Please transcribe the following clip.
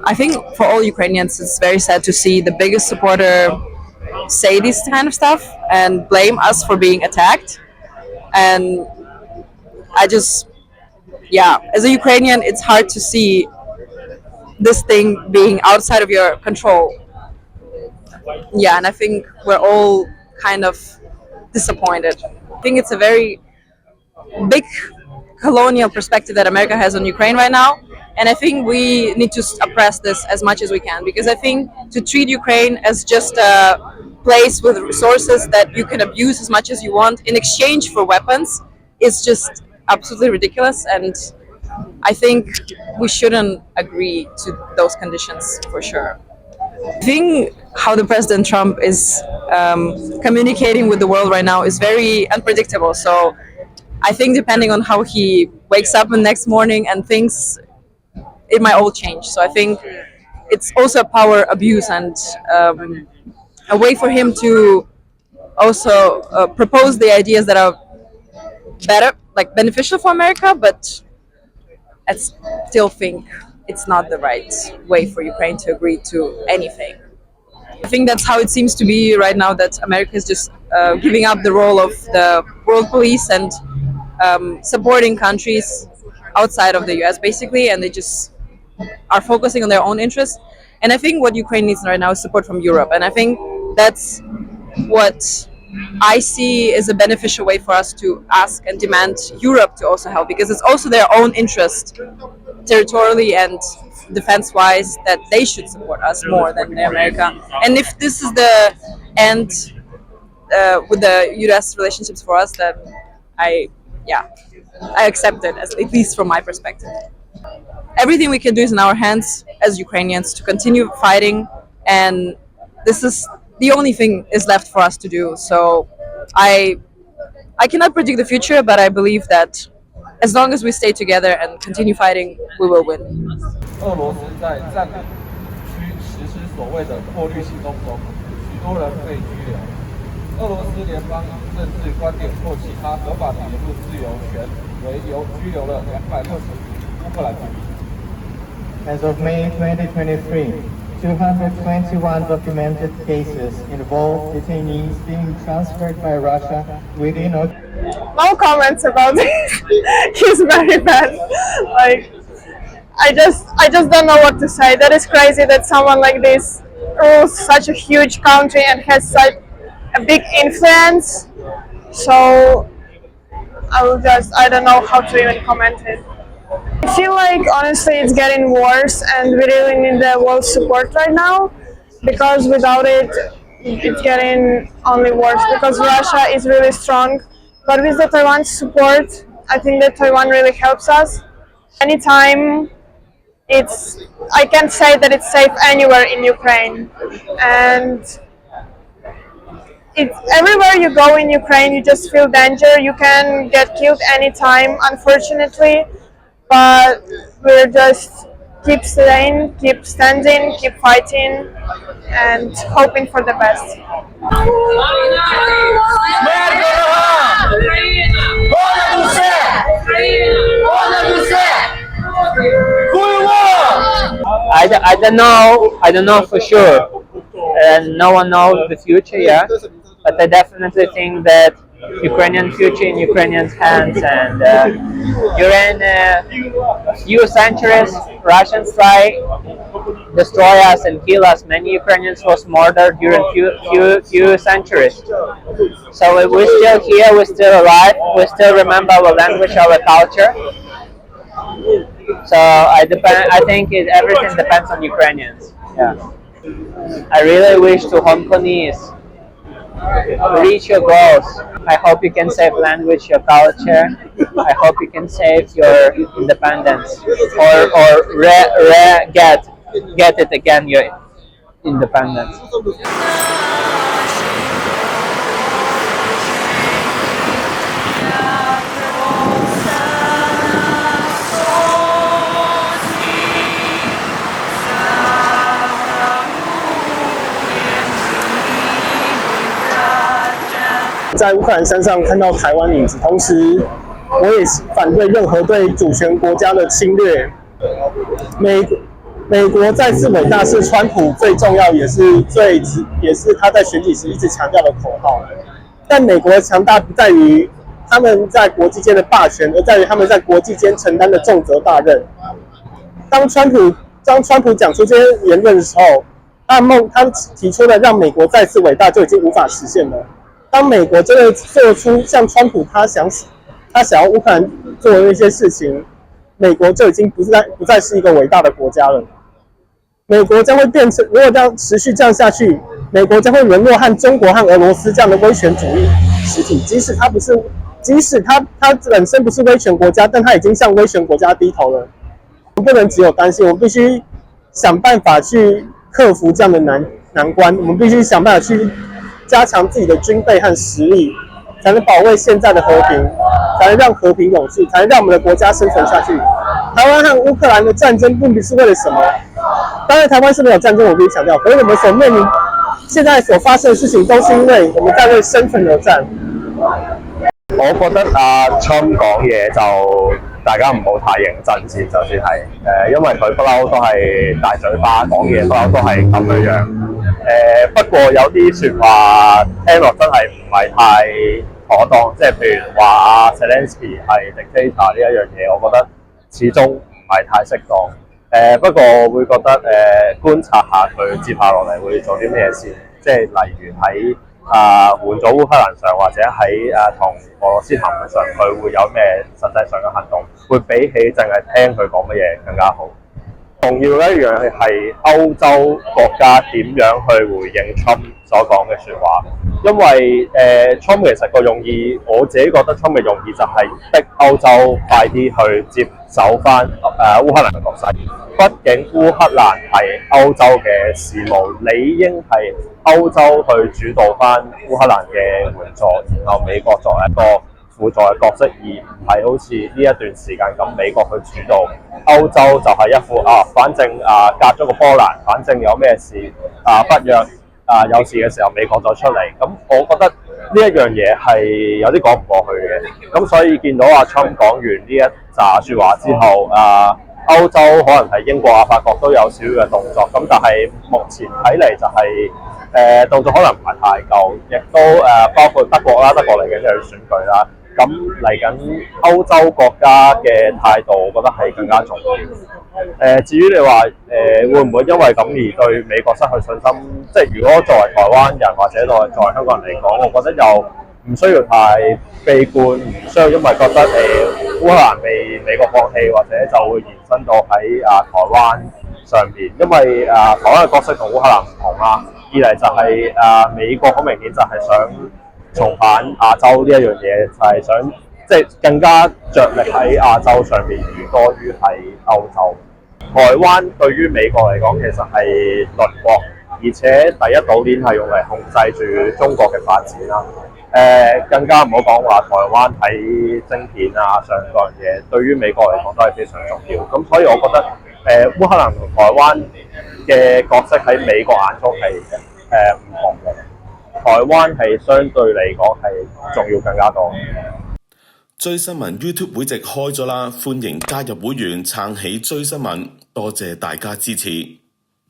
I think for all Ukrainians, it's very sad to see the biggest supporter say this kind of stuff and blame us for being attacked. And I just, as a Ukrainian, it's hard to see this thing being outside of your control. Yeah, and I think we're all kind of disappointed. I think it's a very big colonial perspective that America has on Ukraine right now. And I think we need to suppress this as much as we can, because I think to treat Ukraine as just a place with resources that you can abuse as much as you want in exchange for weapons is just absolutely ridiculous. And I think we shouldn't agree to those conditions for sure. I think how the President Trump is communicating with the world right now is very unpredictable. So I think depending on how he wakes up the next morning and thinks, it might all change. So I think it's also a power abuse and a way for him to also propose the ideas that are better, like beneficial for America, but I still think it's not the right way for Ukraine to agree to anything. I think that's how it seems to be right now, that America is just giving up the role of the world police and supporting countries outside of the US basically, and they just are focusing on their own interests. And I think what Ukraine needs right now is support from Europe, and I think that's what I see is a beneficial way for us to ask and demand Europe to also help, because it's also their own interest territorially and defense-wise that they should support us more than America. And if this is the end with the US relationships for us, then I accept it, at least from my perspective. Everything we can do is in our hands as Ukrainians to continue fighting, and this is the only thing is left for us to do. So I cannot predict the future, but I believe that as long as we stay together and continue fighting, we will win. 俄罗斯在占领区实施所谓的过滤行动中，许多人被拘留。俄罗斯联邦政治观点或其他合法的言论自由权为由拘留了260名乌克兰居民。As of May 2023, 221 documented cases involve detainees being transferred by Russia within. No comments about this. He's very bad. Like, I just don't know what to say. That is crazy that someone like this rules such a huge country and has such a big influence. So I don't know how to even comment it. I feel like honestly it's getting worse, and we really need the world support right now, because without it, it's getting only worse, because Russia is really strong. But with the Taiwan support, I think that Taiwan really helps us. Anytime I can't say that it's safe anywhere in Ukraine, and everywhere you go in Ukraine, you just feel danger. You can get killed anytime, unfortunately. But we're just keep staying, keep standing, keep fighting, and hoping for the best. I don't know for sure, and no one knows the future yet. But I definitely think that Ukrainian future in Ukrainians' hands, and during few centuries, Russians try destroy us and kill us. Many Ukrainians was murdered during few centuries. So we're still here, we're still alive, we still remember our language, our culture. So I think everything depends on Ukrainians. Yeah. I really wish to Hong Kongese reach your goals. I hope you can save language, your culture. I hope you can save your independence, or get it again, your independence. In 在乌克兰山上看到台湾影子，同时我也反对任何对主权国家的侵略。美美国再次伟大是川普最重要也是他在选举时一直强调的口号。但美国的强大不在于他们在国际间的霸权，而在于他们在国际间承担的重责大任。当川普讲出这些言论的时候，他提出了让美国再次伟大就已经无法实现了。当美国真的做出像川普他想要乌克兰做的那些事情，美国就已经不再是一个伟大的国家了。美国将会变成，如果这样持续这样下去，美国将会沦落和中国和俄罗斯这样的威权主义实体。即使它本身不是威权国家，但它已经向威权国家低头了。我们不能只有担心，我们必须想办法去克服这样的难关。我们必须想办法去加强自己的军备和实力，才能保卫现在的和平，才能让和平永续，才能让我们的国家生存下去。台湾和乌克兰的战争并不是为了什么？当然，台湾是没有战争，我必须强调。可是我们所面临现在所发生的事情，都是因为我们在为生存而战。我覺得Trump 講嘢就大家唔好太認真先，就算係因為佢不嬲都係大嘴巴講嘢，不嬲都係咁樣。不過有啲説話聽落真係唔係太妥當，即係譬如話Zelensky 係 dictator 呢一樣嘢，我覺得始終唔係太適當。不過我會覺得觀察下佢接下落嚟會做啲咩先，即係例如喺換咗烏克蘭上，或者喺同俄羅斯談判上，佢會有咩實際上嘅行動，會比起淨係聽佢講乜嘢更加好。重要嘅一樣係歐洲國家點樣去回應 Trump 所講嘅説話，因為Trump 其實個用意，我自己覺得 Trump 嘅用意就係逼歐洲快啲去接手翻烏克蘭嘅局勢。畢竟烏克蘭係歐洲嘅事務，理應係歐洲去主導翻烏克蘭嘅援助，然後美國作為一個輔助嘅角色，而唔係好似呢一段時間咁美國去主導，歐洲就係一副反正隔咗個波蘭，反正有咩事北約有事嘅時候美國再出嚟，咁我覺得呢一樣嘢係有啲講唔過去嘅。咁所以見到Trump 講完呢一紮説話之後，歐洲可能係英國法國都有少少嘅動作，咁但係目前睇嚟就係動作可能唔係太夠，亦都包括德國啦，德國嚟緊就係選舉啦。咁嚟緊歐洲國家嘅態度，我覺得係更加重要。至於你話會唔會因為咁而對美國失去信心？即係如果作為台灣人或者作為香港人嚟講，我覺得又唔需要太悲觀，唔需要因為覺得烏克蘭被美國放棄，或者就會延伸到喺台灣上邊，因為台灣嘅角色同烏克蘭唔同啦。二嚟就係美國好明顯就係想重返亞洲呢一樣嘢，就係想即係更加着力喺亞洲上面，而多於喺歐洲。台灣對於美國嚟講其實係鄰國，而且第一島鏈係用嚟控制住中國嘅發展啦。更加唔好講話台灣喺晶片上嗰樣嘢，對於美國嚟講都係非常重要。咁所以我覺得烏克蘭同台灣嘅角色喺美國眼中係唔同嘅。台灣係相對嚟講係重要更加多。追新聞 YouTube 會籍開咗啦，歡迎加入會員撐起追新聞，多謝大家支持。